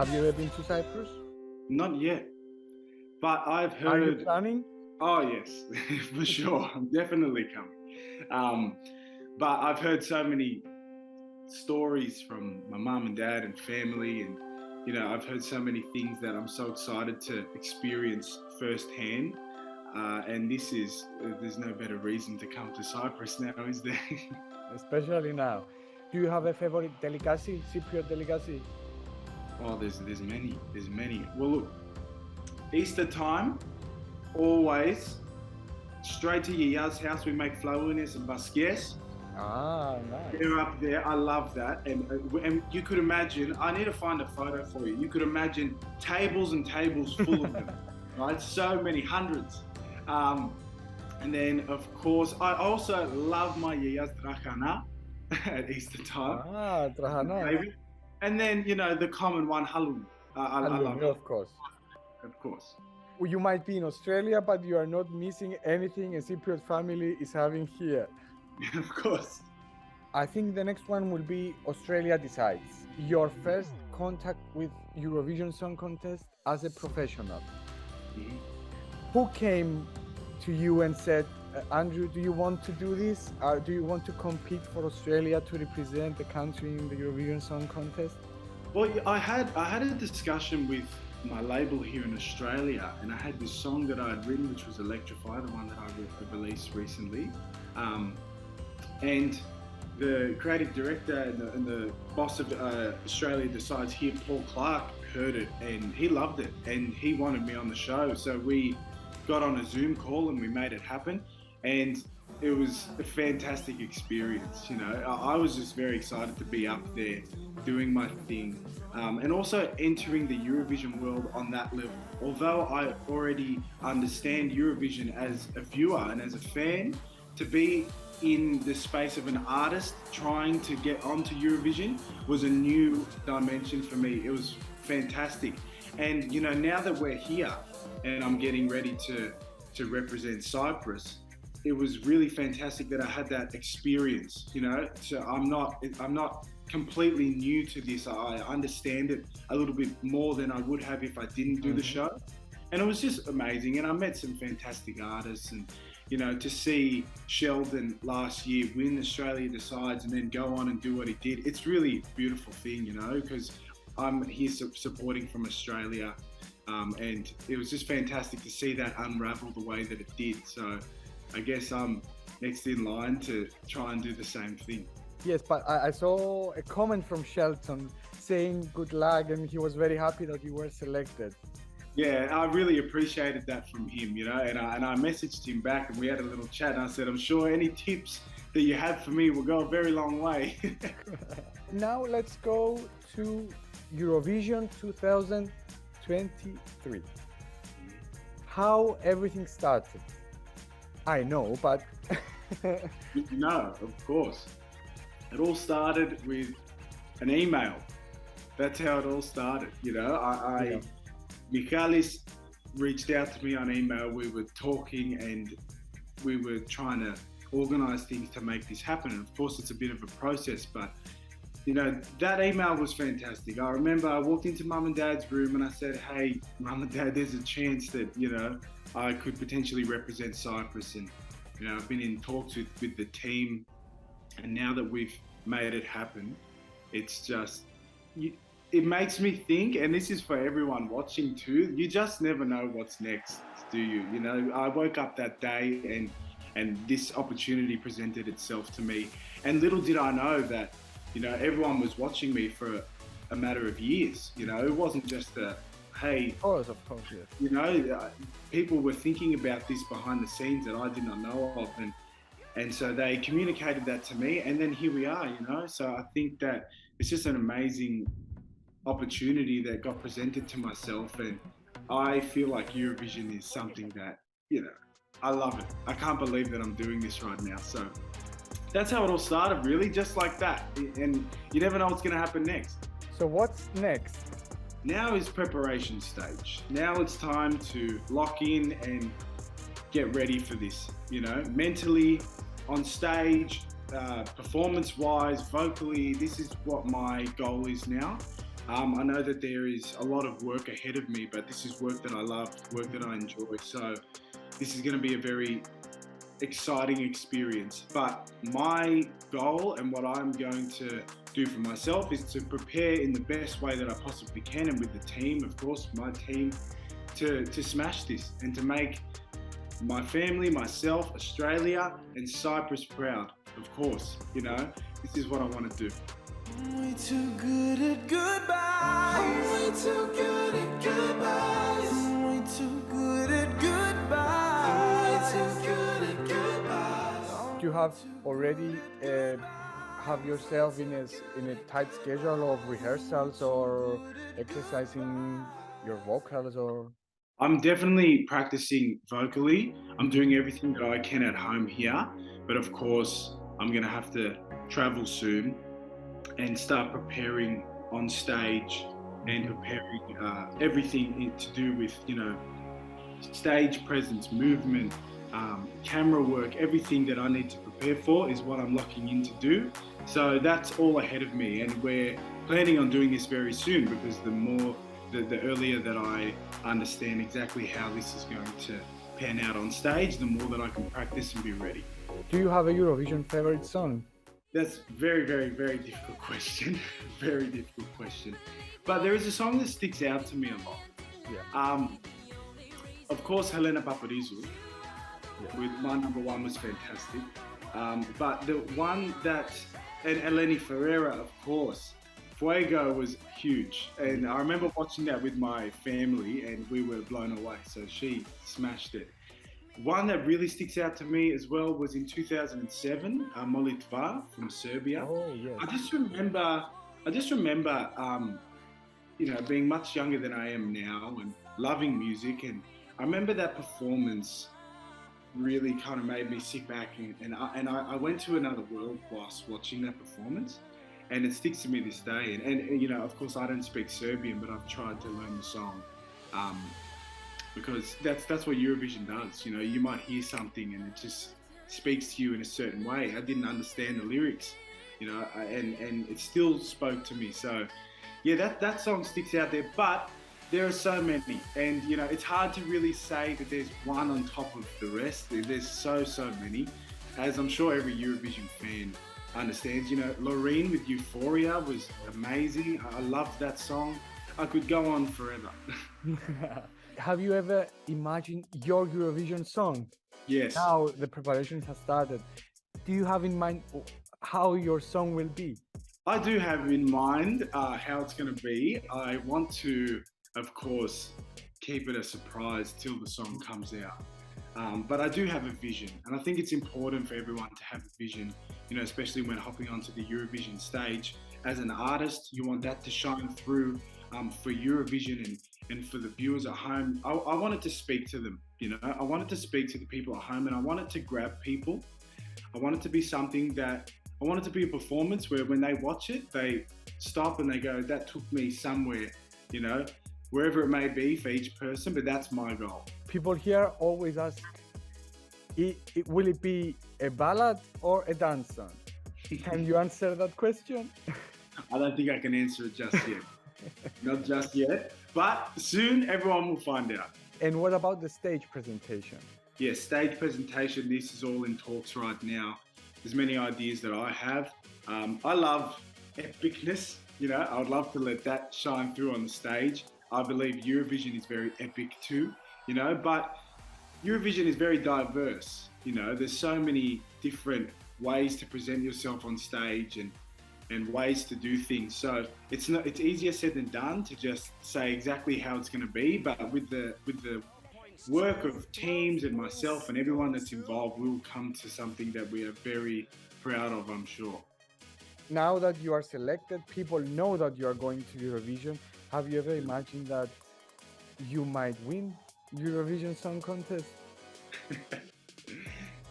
Have you ever been to Cyprus? Not yet, but I've heard. Are you planning? Oh yes, for sure. I'm definitely coming. But I've heard so many stories from my mum and dad and family, and I've heard so many things that I'm so excited to experience firsthand. And there's no better reason to come to Cyprus now, is there? Especially now. Do you have a favorite delicacy, Cypriot delicacy? Oh, there's many. Well, look, Easter time, always straight to Yaya's house. We make flauines and basques. Ah, nice. They're up there. I love that. And you could imagine, I need to find a photo for you. You could imagine tables and tables full of them, right? So many, hundreds. And then, of course, I also love my Yaya's drahana at Easter time. Ah, drahana. And then, the common one, halloumi. I love it. Of course. Of course. You might be in Australia, but you are not missing anything a Cypriot family is having here. Of course. I think the next one will be Australia Decides. Your first contact with Eurovision Song Contest as a professional. Mm-hmm. Who came to you and said, Andrew, do you want to do this? Or do you want to compete for Australia to represent the country in the Eurovision Song Contest? Well, I had a discussion with my label here in Australia, and I had this song that I had written, which was Electrify, the one that I released recently. And the creative director and the boss of Australia Decides here, Paul Clark, heard it and he loved it and he wanted me on the show. So we got on a Zoom call and we made it happen. And it was a fantastic experience. I was just very excited to be up there doing my thing, and also entering the Eurovision world on that level. Although I already understand Eurovision as a viewer and as a fan, to be in the space of an artist trying to get onto Eurovision was a new dimension for me. It was fantastic. And now that we're here and I'm getting ready to represent Cyprus, it was really fantastic that I had that experience, so I'm not completely new to this. I understand it a little bit more than I would have if I didn't do the show. And it was just amazing. And I met some fantastic artists, and to see Sheldon last year win Australia Decides and then go on and do what he did, it's really a beautiful thing, because I'm here supporting from Australia. And it was just fantastic to see that unravel the way that it did. So I guess I'm next in line to try and do the same thing. Yes, but I saw a comment from Shelton saying good luck, and he was very happy that you were selected. Yeah, I really appreciated that from him, and I messaged him back and we had a little chat, and I said, I'm sure any tips that you have for me will go a very long way. Now let's go to Eurovision 2023. How everything started. I know, but... No, of course. It all started with an email. That's how it all started. Michalis reached out to me on email. We were talking and we were trying to organize things to make this happen. And of course, it's a bit of a process, but that email was fantastic. I remember I walked into Mum and Dad's room and I said, hey, Mum and Dad, there's a chance that, I could potentially represent Cyprus. And, I've been in talks with the team, and now that we've made it happen, it's just, it makes me think, and this is for everyone watching too, you just never know what's next, do you? I woke up that day and this opportunity presented itself to me. And little did I know that, everyone was watching me for a matter of years. It wasn't just hey. Of course, yes. People were thinking about this behind the scenes that I did not know of. And so they communicated that to me, and then here we are, So I think that it's just an amazing opportunity that got presented to myself, and I feel like Eurovision is something that, I love it. I can't believe that I'm doing this right now. So that's how it all started, really, just like that. And you never know what's going to happen next. So what's next? Now is preparation stage. Now it's time to lock in and get ready for this, mentally, on stage, performance-wise, vocally. This is what my goal is now. I know that there is a lot of work ahead of me, but this is work that I love, work that I enjoy. So this is going to be a very exciting experience. But my goal and what I'm going to do for myself is to prepare in the best way that I possibly can, and with the team, of course, my team, to smash this and to make my family, myself, Australia and Cyprus proud, of course. You know, this is what I want to do. I'm way too good at goodbyes. I'm way too good at goodbyes. I'm way too good at goodbyes. I'm way too good at goodbyes. You have already have yourself in a tight schedule of rehearsals or exercising your vocals, or? I'm definitely practicing vocally. I'm doing everything that I can at home here, but of course, I'm going to have to travel soon and start preparing on stage and preparing everything to do with, you know, stage presence, movement, camera work. Everything that I need to prepare for is what I'm locking in to do. So that's all ahead of me, and we're planning on doing this very soon, because the earlier that I understand exactly how this is going to pan out on stage, the more that I can practice and be ready. Do you have a Eurovision favorite song? That's very, very, very difficult question. Very difficult question. But there is a song that sticks out to me a lot. Yeah. Of course, Helena Paparizou, with My Number One, was fantastic. But the one that, and Eleni Ferreira, of course, Fuego was huge. And I remember watching that with my family and we were blown away. So she smashed it. One that really sticks out to me as well was in 2007, Molitva from Serbia. Oh, yes. I just remember, you know, being much younger than I am now and loving music. And I remember that performance really kind of made me sit back and I went to another world whilst watching that performance. And it sticks to me this day. And you know, of course, I don't speak Serbian, but I've tried to learn the song. Because that's what Eurovision does. You know, you might hear something and it just speaks to you in a certain way. I didn't understand the lyrics, you know, and it still spoke to me. So, yeah, that song sticks out there. But there are so many, and you know, it's hard to really say that there's one on top of the rest. There's so many, as I'm sure every Eurovision fan understands. You know, Loreen with Euphoria was amazing. I loved that song. I could go on forever. Have you ever imagined your Eurovision song? Yes. Now the preparation has started. Do you have in mind how your song will be? I do have in mind how it's going to be. I want to, of course, keep it a surprise till the song comes out. But I do have a vision, and I think it's important for everyone to have a vision, you know, especially when hopping onto the Eurovision stage. As an artist, you want that to shine through for Eurovision and for the viewers at home. I wanted to speak to them, you know, I wanted to speak to the people at home, and I wanted to grab people. I wanted to be something that, I wanted to be a performance where when they watch it, they stop and they go, that took me somewhere, you know, wherever it may be for each person, but that's my goal. People here always ask, will it be a ballad or a dance song? Can you answer that question? I don't think I can answer it just yet. Not just yet, but soon everyone will find out. And what about the stage presentation? Yeah, stage presentation, this is all in talks right now. There's many ideas that I have. I love epicness, you know, I would love to let that shine through on the stage. I believe Eurovision is very epic too, you know, but Eurovision is very diverse, you know, there's so many different ways to present yourself on stage and ways to do things. So it's easier said than done to just say exactly how it's going to be, but with the work of teams and myself and everyone that's involved, we'll come to something that we are very proud of, I'm sure. Now that you are selected, people know that you are going to Eurovision. Have you ever imagined that you might win Eurovision Song Contest?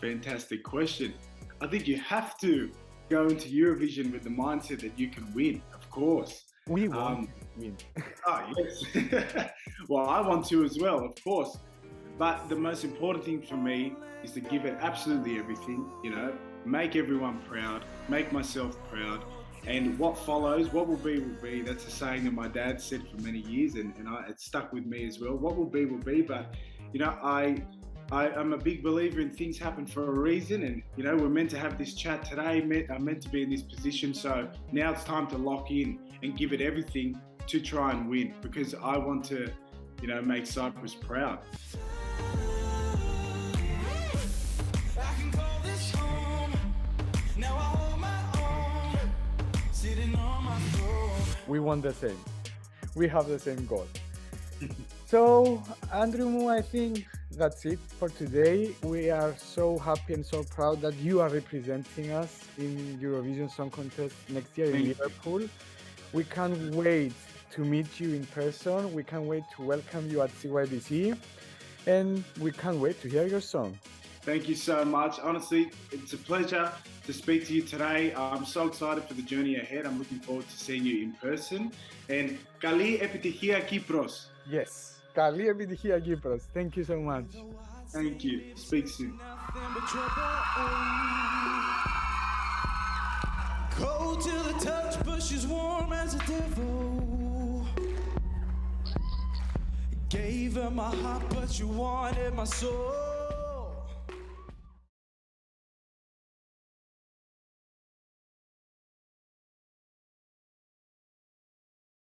Fantastic question. I think you have to go into Eurovision with the mindset that you can win, of course. We want to win. Oh, yes. Well, I want to as well, of course. But the most important thing for me is to give it absolutely everything, you know, make everyone proud, make myself proud, And what follows, what will be, will be. That's a saying that my dad said for many years, and it stuck with me as well. What will be, will be. But, you know, I'm a big believer in things happen for a reason, and, you know, we're meant to have this chat today. I'm meant to be in this position. So now it's time to lock in and give it everything to try and win, because I want to, you know, make Cyprus proud. We want the same. We have the same goal. So, Andrew, I think that's it for today. We are so happy and so proud that you are representing us in Eurovision Song Contest next year in Liverpool. We can't wait to meet you in person. We can't wait to welcome you at CYBC. And we can't wait to hear your song. Thank you so much. Honestly, it's a pleasure to speak to you today. I'm so excited for the journey ahead. I'm looking forward to seeing you in person. And Kali Epitechia Kypros. Yes. Kali Epitechia Kypros. Thank you so much. Thank you. Speak soon. Cold till the touch, but she's warm as a devil. Gave her my heart, but you wanted my soul.